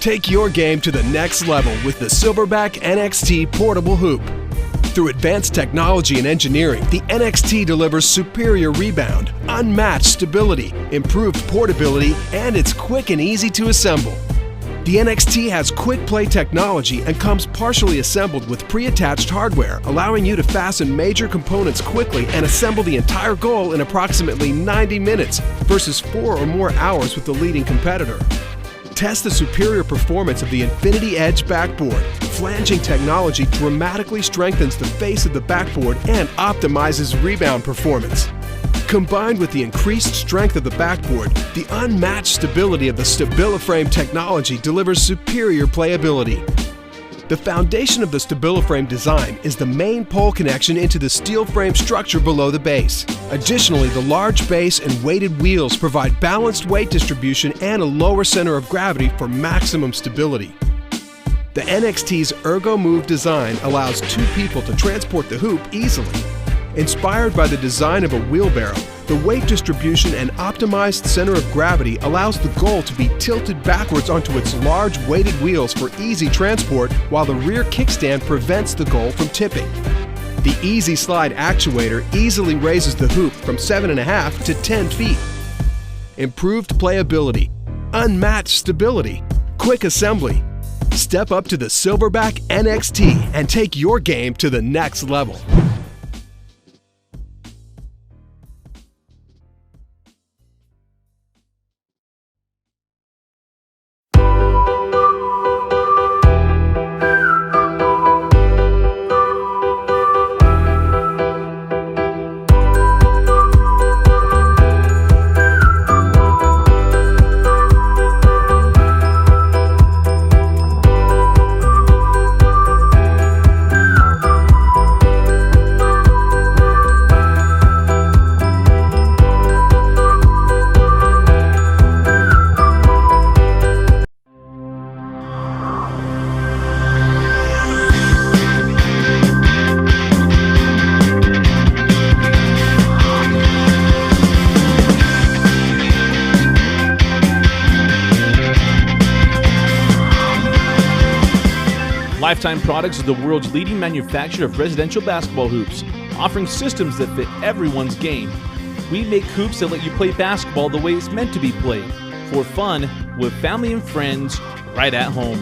Take your game to the next level with the Silverback NXT Portable Hoop. Through advanced technology and engineering, the NXT delivers superior rebound, unmatched stability, improved portability, and it's quick and easy to assemble. The NXT has quick play technology and comes partially assembled with pre-attached hardware, allowing you to fasten major components quickly and assemble the entire goal in approximately 90 minutes versus 4 or more hours with the leading competitor. Test the superior performance of the Infinity Edge backboard. Flanging technology dramatically strengthens the face of the backboard and optimizes rebound performance. Combined with the increased strength of the backboard, the unmatched stability of the StabiliFrame technology delivers superior playability. The foundation of the StabiliFrame design is the main pole connection into the steel frame structure below the base. Additionally, the large base and weighted wheels provide balanced weight distribution and a lower center of gravity for maximum stability. The NXT's ErgoMove design allows 2 people to transport the hoop easily. Inspired by the design of a wheelbarrow, the weight distribution and optimized center of gravity allows the goal to be tilted backwards onto its large weighted wheels for easy transport, while the rear kickstand prevents the goal from tipping. The Easy Slide actuator easily raises the hoop from 7.5 to 10 feet. Improved playability, unmatched stability, quick assembly. Step up to the Silverback NXT and take your game to the next level. Lifetime Products is the world's leading manufacturer of residential basketball hoops, offering systems that fit everyone's game. We make hoops that let you play basketball the way it's meant to be played, for fun, with family and friends, right at home.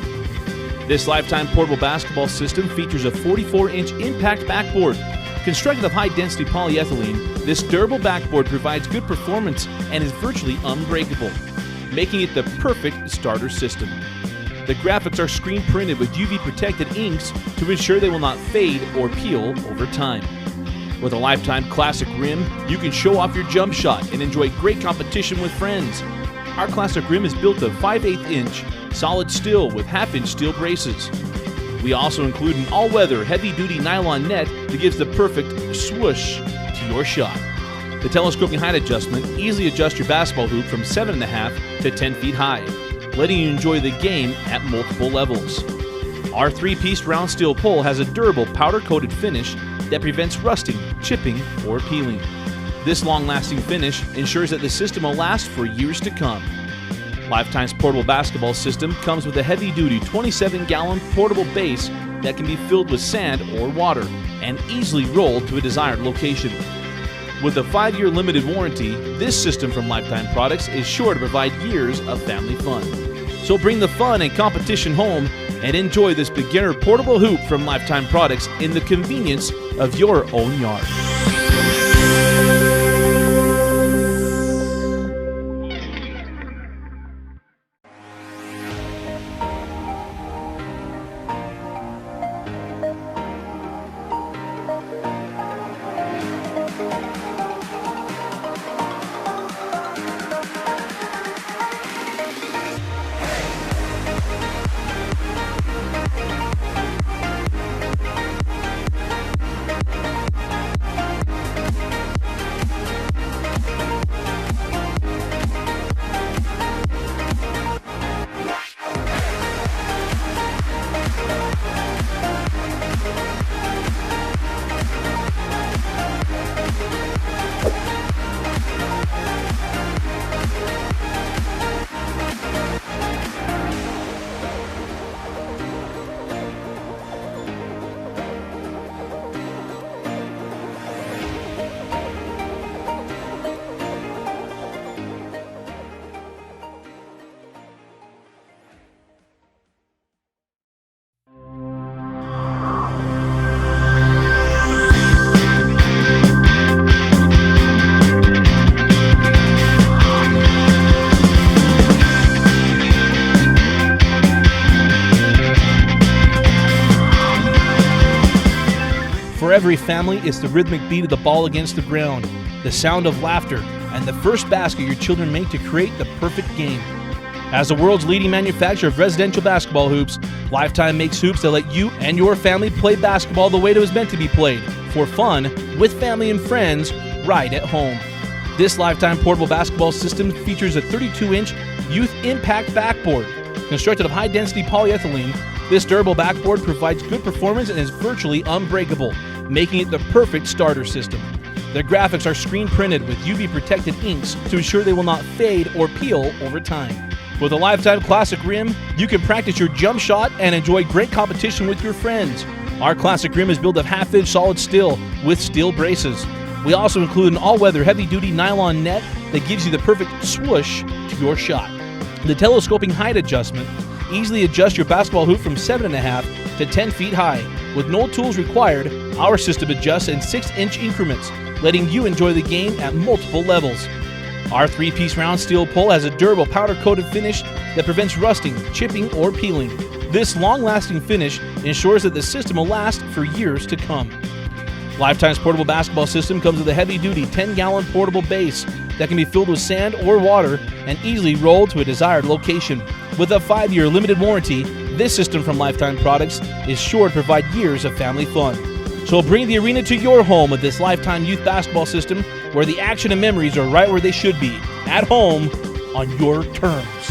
This Lifetime portable basketball system features a 44-inch impact backboard. Constructed of high-density polyethylene, this durable backboard provides good performance and is virtually unbreakable, making it the perfect starter system. The graphics are screen printed with UV-protected inks to ensure they will not fade or peel over time. With a Lifetime Classic rim, you can show off your jump shot and enjoy great competition with friends. Our Classic rim is built of 5/8-inch solid steel with half-inch steel braces. We also include an all-weather heavy-duty nylon net that gives the perfect swoosh to your shot. The telescoping height adjustment easily adjusts your basketball hoop from 7.5 to 10 feet high, letting you enjoy the game at multiple levels. Our 3-piece round steel pole has a durable powder-coated finish that prevents rusting, chipping, or peeling. This long-lasting finish ensures that the system will last for years to come. Lifetime's portable basketball system comes with a heavy-duty 27-gallon portable base that can be filled with sand or water and easily rolled to a desired location. With a 5-year limited warranty, this system from Lifetime Products is sure to provide years of family fun. So bring the fun and competition home and enjoy this beginner portable hoop from Lifetime Products in the convenience of your own yard. every family, it's the rhythmic beat of the ball against the ground, the sound of laughter, and the first basket your children make to create the perfect game. As the world's leading manufacturer of residential basketball hoops, Lifetime makes hoops that let you and your family play basketball the way it was meant to be played, for fun, with family and friends, right at home. This Lifetime portable basketball system features a 32-inch Youth Impact backboard. Constructed of high-density polyethylene, this durable backboard provides good performance and is virtually unbreakable, making it the perfect starter system. The graphics are screen printed with UV-protected inks to ensure they will not fade or peel over time. With a Lifetime Classic Rim, you can practice your jump shot and enjoy great competition with your friends. Our Classic Rim is built of half-inch solid steel with steel braces. We also include an all-weather heavy-duty nylon net that gives you the perfect swoosh to your shot. The telescoping height adjustment easily adjusts your basketball hoop from 7.5 to 10 feet high. With no tools required, our system adjusts in 6-inch increments, letting you enjoy the game at multiple levels. Our 3-piece round steel pole has a durable powder-coated finish that prevents rusting, chipping, or peeling. This long-lasting finish ensures that the system will last for years to come. Lifetime's portable basketball system comes with a heavy-duty 10-gallon portable base that can be filled with sand or water and easily rolled to a desired location. With a 5-year limited warranty, this system from Lifetime Products is sure to provide years of family fun. So bring the arena to your home with this Lifetime Youth Basketball System, where the action and memories are right where they should be, at home, on your terms.